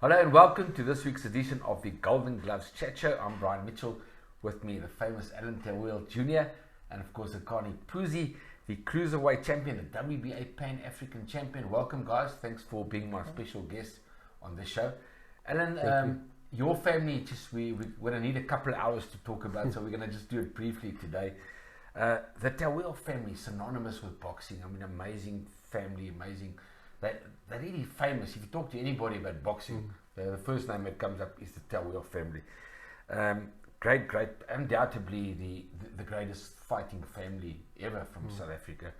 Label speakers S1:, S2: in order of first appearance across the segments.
S1: Hello and welcome to this week's edition of the Golden Gloves Chat Show. I'm Brian Mitchell. With me, the famous Alan Toweel Jr. and of course Akani Phuzi, the Cruiserweight Champion, the WBA Pan-African Champion. Welcome guys, thanks for being my special guest on this show. Alan, your family, we're going to need a couple of hours to talk about, so we're going to just do it briefly today. The Toweel family, synonymous with boxing. I mean, amazing family, amazing. They're really famous. If you talk to anybody about boxing, the first name that comes up is the Toweel family. Great, undoubtedly the greatest fighting family ever from South Africa.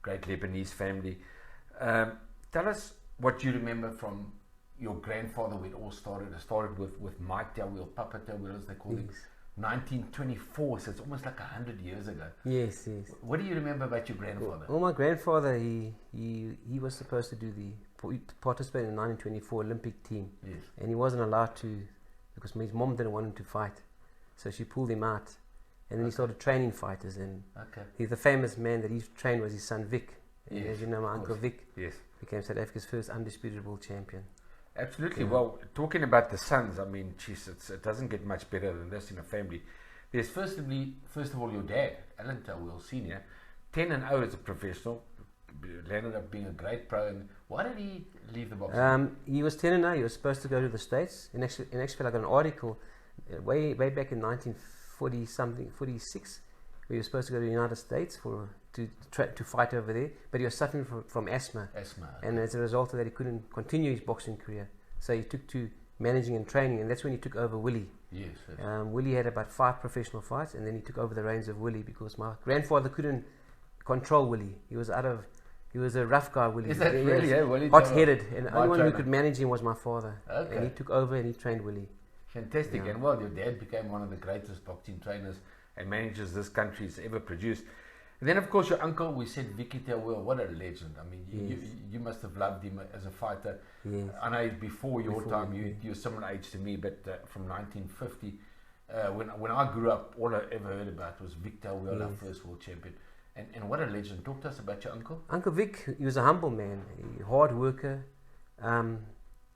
S1: Great Lebanese family. Tell us what you remember from your grandfather when it all started. It started with Mike Toweel, Papa Toweel as they call him. 1924, so it's almost like 100 years ago.
S2: Yes.
S1: What do you remember about your grandfather?
S2: Well, my grandfather, he was supposed to participate in the 1924 Olympic team.
S1: Yes.
S2: And he wasn't allowed to because his mom didn't want him to fight. So she pulled him out. And then he started training fighters. And the famous man that he trained was his son Vic.
S1: Yes,
S2: as you know, my uncle Vic became South Africa's first undisputed world champion.
S1: Absolutely. Well, talking about the sons, I mean, it doesn't get much better than this in a family. There's first of all your dad, Alan Toweel Sr., 10-0 as a professional, landed up being a great pro. And why did he leave the boxing?
S2: He was 10-0. He was supposed to go to the States. In actual, I got an article way back in 46, where he was supposed to go to the United States to fight over there, but he was suffering from asthma. And as a result of that, he couldn't continue his boxing career. So he took to managing and training, and that's when he took over Willie.
S1: Yes.
S2: Willie had about 5 professional fights, and then he took over the reins of Willie because my grandfather couldn't control Willie. He was a rough guy, Willie.
S1: Is that really? Willie
S2: hot-headed, and the only one who could manage him was my father.
S1: Okay.
S2: And he took over and he trained Willie.
S1: Fantastic. And well, your dad became one of the greatest boxing trainers and managers this country's ever produced. And then, of course, your uncle, we said Vicky Toweel, what a legend. I mean, you must have loved him as a fighter.
S2: Yes.
S1: I know before your time, you're similar age to me, but from 1950, when I grew up, all I ever heard about was Vic Toweel, our first world champion. And what a legend. Talk to us about your uncle.
S2: Uncle Vic, he was a humble man, a hard worker.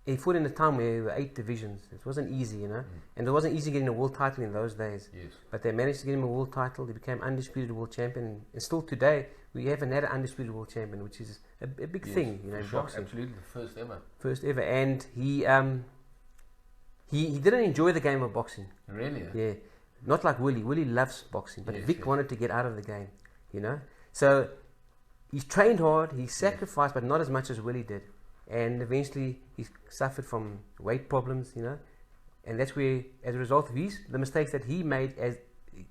S2: He fought in a time where there were 8 divisions. It wasn't easy, you know. And it wasn't easy getting a world title in those days.
S1: Yes.
S2: But they managed to get him a world title. He became undisputed world champion. And still today, we haven't had an undisputed world champion, which is a big thing, you know, in boxing.
S1: Absolutely, the first ever.
S2: First ever. And he didn't enjoy the game of boxing.
S1: Really?
S2: Yeah. Not like Willie. Willie loves boxing. But Vic wanted to get out of the game, you know. So he trained hard. He sacrificed, but not as much as Willie did. And eventually he suffered from weight problems, you know, and that's where, as a result of the mistakes that he made as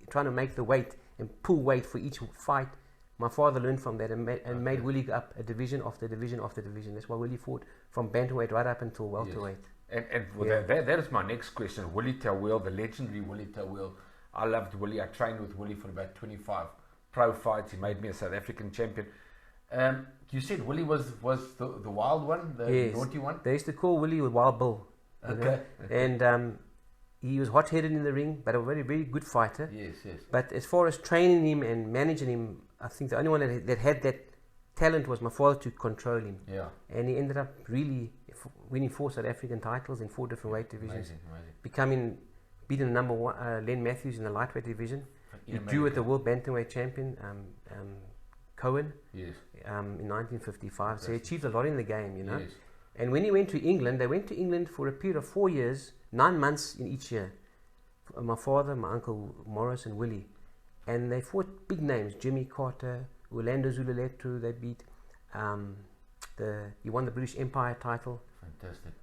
S2: trying to make the weight and pull weight for each fight, my father learned from that and made Willie up a division after division after division. That's why Willie fought from bantamweight right up until welterweight.
S1: That is my next question. Willie Toweel, the legendary Willie Toweel. I loved Willie. I trained with Willie for about 25 pro fights. He made me a South African champion. You said Willie was the wild one, the naughty one?
S2: They used to call Willie Wild Bill. Okay. And he was hot-headed in the ring, but a very, very good fighter.
S1: Yes.
S2: But as far as training him and managing him, I think the only one that had that talent was my father to control him.
S1: Yeah.
S2: And he ended up really winning 4 South African titles in 4 different weight divisions.
S1: Amazing.
S2: Beating the number 1, Len Matthews in the lightweight division. He drew with the world bantamweight champion, Cohen.
S1: Yes.
S2: In 1955, so he achieved a lot in the game, you know.
S1: Yes.
S2: And when he went to England, they went to England for a period of 4 years, 9 months in each year. My father, my uncle Morris, and Willie, and they fought big names: Jimmy Carter, Orlando Zululethu. They beat. He won the British Empire title.
S1: Fantastic.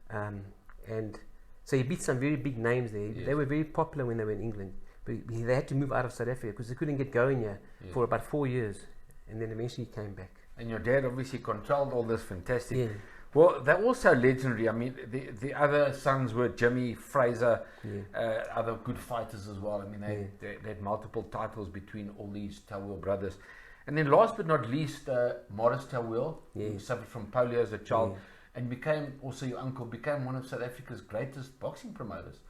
S2: And so he beat some very big names there. Yes. They were very popular when they were in England, but they had to move out of South Africa because they couldn't get going here for about 4 years, and then eventually he came back.
S1: And your dad obviously controlled all this. Fantastic.
S2: Yeah.
S1: Well, they're also legendary. I mean, the other sons were Jimmy, Fraser, other good fighters as well. I mean, they had multiple titles between all these Toweel brothers. And then last but not least, Morris Toweel, who suffered from polio as a child, and your uncle became one of South Africa's greatest boxing promoters.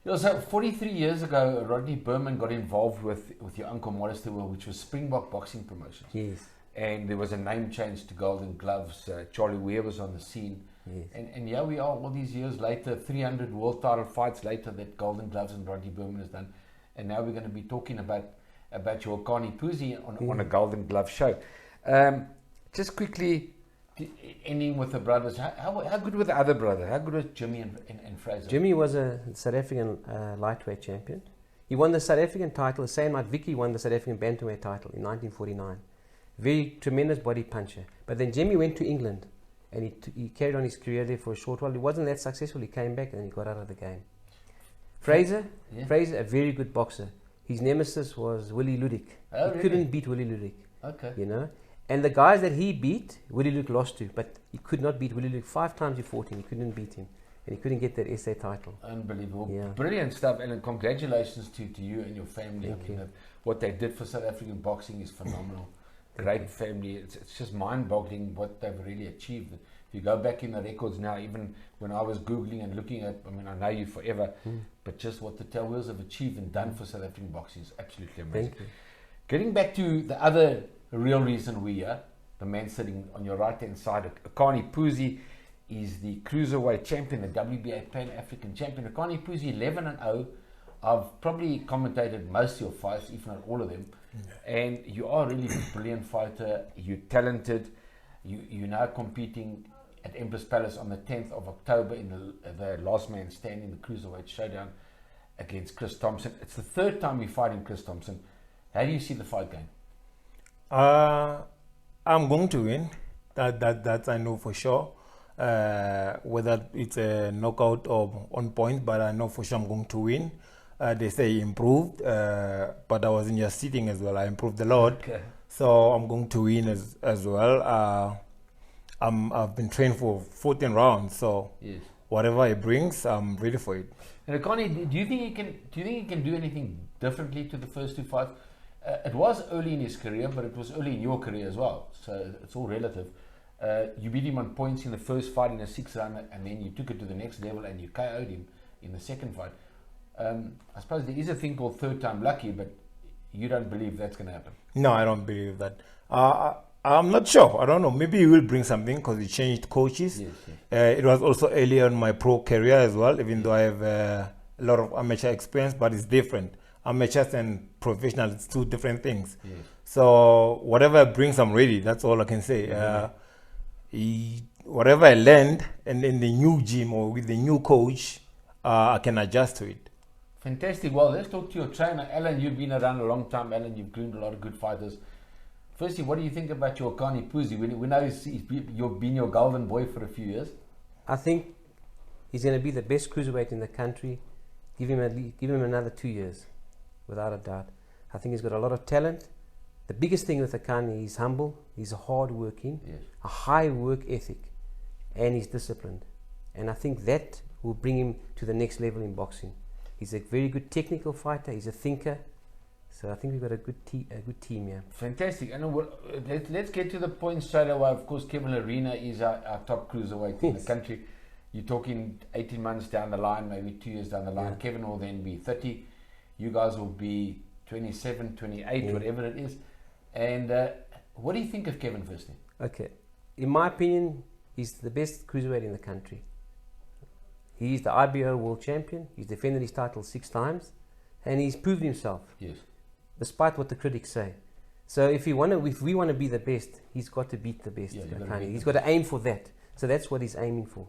S1: Yeah, so 43 years ago, Rodney Berman got involved with your uncle Morris Toweel, which was Springbok Boxing Promotions.
S2: Yes.
S1: and there was a name change to Golden Gloves. Charlie Weir was on the scene.
S2: Yes.
S1: And here we are all these years later, 300 world title fights later that Golden Gloves and Bronte Berman has done. And now we're going to be talking about your Akani Phuzi on a Golden Glove show. Just quickly, ending with the brothers, how good were the other brothers? How good was Jimmy and Fraser?
S2: Jimmy was a South African lightweight champion. He won the South African title the same night Vicky won the South African bantamweight title in 1949. Very tremendous body puncher. But then Jimmy went to England and he carried on his career there for a short while. He wasn't that successful. He came back and then he got out of the game. Fraser, a very good boxer. His nemesis was Willie Ludik.
S1: Oh,
S2: he couldn't beat Willie Ludik.
S1: Okay.
S2: You know? And the guys that he beat, Willie Ludik lost to, but he could not beat Willie Ludik. 5 times he fought him, he couldn't beat him. And he couldn't get that SA title.
S1: Unbelievable.
S2: Yeah.
S1: Brilliant stuff, Alan. Congratulations to you and your family.
S2: Thank you.
S1: What they did for South African boxing is phenomenal. Great family. It's just mind-boggling what they've really achieved. If you go back in the records now, even when I was Googling and looking at, I mean, I know you forever, but just what the Toweels have achieved and done for South African boxing is absolutely amazing.
S2: Thank you.
S1: Getting back to the other real reason we're here, the man sitting on your right-hand side, Akani Phuzi, is the cruiserweight champion, the WBA Pan-African champion. Akani Phuzi, 11-0. I've probably commentated most of your fights, if not all of them. Yeah. And you are really a brilliant fighter. You're talented. You're now competing at Empress Palace on the 10th of October in the last man standing, the cruiserweight showdown against Chris Thompson. It's the 3rd time we're fighting Chris Thompson. How do you see the fight going?
S3: I'm going to win. That I know for sure. Whether it's a knockout or on point, but I know for sure I'm going to win. They say improved, but I wasn't just sitting as well. I improved a lot, so I'm going to win as well. I've been trained for 14 rounds, so whatever it brings, I'm ready for it.
S1: And Akani, do you think he can do anything differently to the first 2 fights? It was early in his career, but it was early in your career as well, so it's all relative. You beat him on points in the first fight in a 6th round, and then you took it to the next level and you KO'd him in the second fight. I suppose there is a thing called 3rd time lucky, but you don't believe that's going to happen?
S3: No, I don't believe that. I'm not sure. I don't know. Maybe he will bring something because he changed coaches. Yes. It was also earlier in my pro career as well, even though I have a lot of amateur experience, but it's different. Amateurs and professional, it's 2 different things. Yes. So whatever brings, I'm ready. That's all I can say. Whatever I learned and in the new gym or with the new coach, I can adjust to it.
S1: Fantastic. Well, let's talk to your trainer. Alan, you've been around a long time. Alan, you've groomed a lot of good fighters. Firstly, what do you think about your Akani Phuzi? We know you've been your golden boy for a few years.
S2: I think he's going to be the best cruiserweight in the country. Give him another 2 years, without a doubt. I think he's got a lot of talent. The biggest thing with Akani, he's humble, he's hard-working, a high work ethic, and he's disciplined. And I think that will bring him to the next level in boxing. He's a very good technical fighter, he's a thinker. So I think we've got a good team here.
S1: Fantastic. And let's get to the point straight away. Of course, Kevin Arena is our top cruiserweight in the country. You're talking 18 months down the line, maybe 2 years down the line. Yeah. Kevin will then be 30. You guys will be 27, 28, whatever it is. And what do you think of Kevin firstly?
S2: Okay. In my opinion, he's the best cruiserweight in the country. He's the IBO world champion. He's defended his title 6 times. And he's proved himself. Yes. Despite what the critics say. So if we want to be the best, he's got to beat the best. He's got to aim for that. So that's what he's aiming for.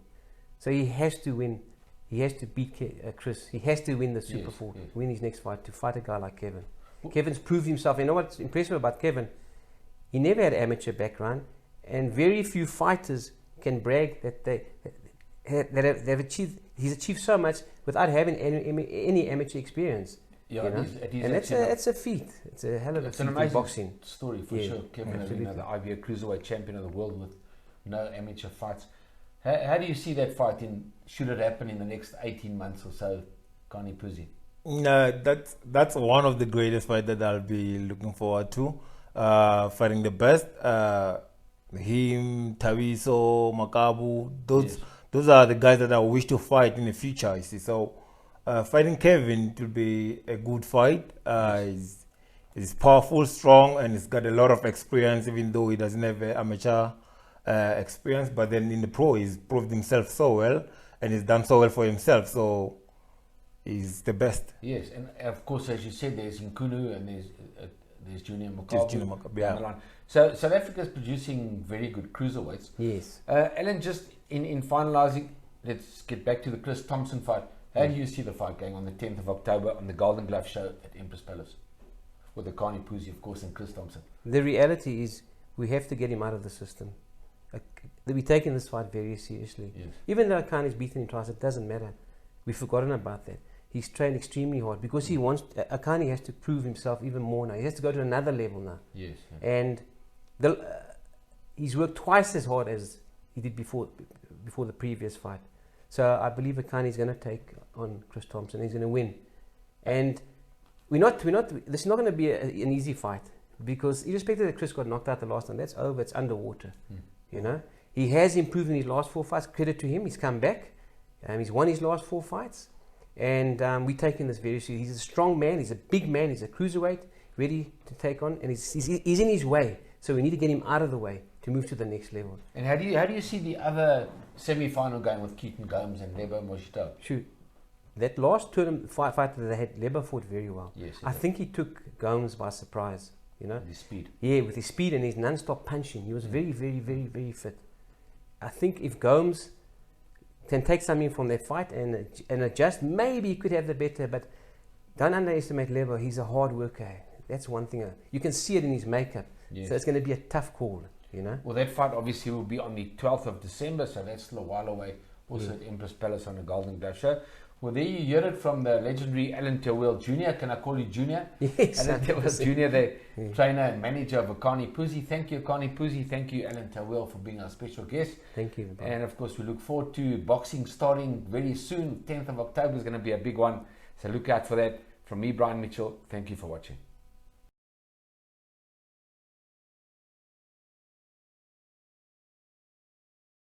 S2: So he has to win. He has to beat Chris. He has to win the Super 4, win his next fight, to fight a guy like Kevin. Kevin's proved himself. You know what's impressive about Kevin? He never had an amateur background, and very few fighters can brag that they've achieved. He's achieved so much without having any amateur experience. Yeah, and that's a feat. It's a hell of a feat in boxing.
S1: Story for sure. Kevin Arena, the IBO cruiserweight champion of the world with no amateur fights. How do you see that fight should it happen in the next 18 months or so, Akani Phuzi?
S3: That's one of the greatest fights that I'll be looking forward to. Fighting the best. Him, Tawiso, Makabu, those are the guys that I wish to fight in the future, you see. So fighting Kevin will be a good fight. He's powerful, strong, and he's got a lot of experience, even though he doesn't have amateur experience. But then in the pro, he's proved himself so well, and he's done so well for himself. So he's the best.
S1: Yes, and of course, as you said, there's Nkunu and there's Junior Makabu.
S3: Yeah.
S1: So South Africa's producing very good cruiserweights.
S2: Yes.
S1: Alan, just in finalising, let's get back to the Chris Thompson fight. How do you see the fight going on the 10th of October on the Golden Glove show at Empress Palace? With Akani Phuzi, of course, and Chris Thompson.
S2: The reality is we have to get him out of the system. We're taking this fight very seriously.
S1: Yes.
S2: Even though Akani's beaten him twice, it doesn't matter. We've forgotten about that. He's trained extremely hard because he wants. Akani has to prove himself even more now. He has to go to another level now.
S1: Yes.
S2: And he's worked twice as hard as he did before the previous fight. So I believe Akani's going to take on Chris Thompson. He's going to win. And this is not going to be an easy fight because irrespective that Chris got knocked out the last time, that's over. It's underwater. You know, he has improved in his last 4 fights. Credit to him. He's come back. He's won his last 4 fights. And we're taking this very seriously. He's a strong man. He's a big man. He's a cruiserweight, ready to take on. And he's in his way. So we need to get him out of the way to move to the next level.
S1: And how do you see the other semi-final going with Keaton Gomes and Lebo Moshito?
S2: Shoot. That last tournament fight that they had, Lebo fought very well.
S1: Yes,
S2: I think he took Gomes by surprise, you know.
S1: With his speed.
S2: Yeah, with his speed and his non-stop punching. He was very, very, very, very fit. I think if Gomes can take something from that fight and adjust, maybe he could have the better, but don't underestimate Lebo. He's a hard worker. That's one thing. You can see it in his makeup.
S1: Yes.
S2: So it's going to be a tough call, you know.
S1: Well, that fight obviously will be on the 12th of December, so that's still a while away. Also at Empress Palace on the Golden Glove show. Well, there you hear it from the legendary Alan Toweel Jr. Can I call you Junior?
S2: Yes.
S1: Alan Toweel Jr., the trainer and manager of Akani Phuzi. Thank you, Akani Phuzi. Thank you, Alan Toweel, for being our special guest.
S2: Thank you.
S1: And of course, we look forward to boxing starting very soon. 10th of October is going to be a big one. So look out for that. From me, Brian Mitchell, thank you for watching.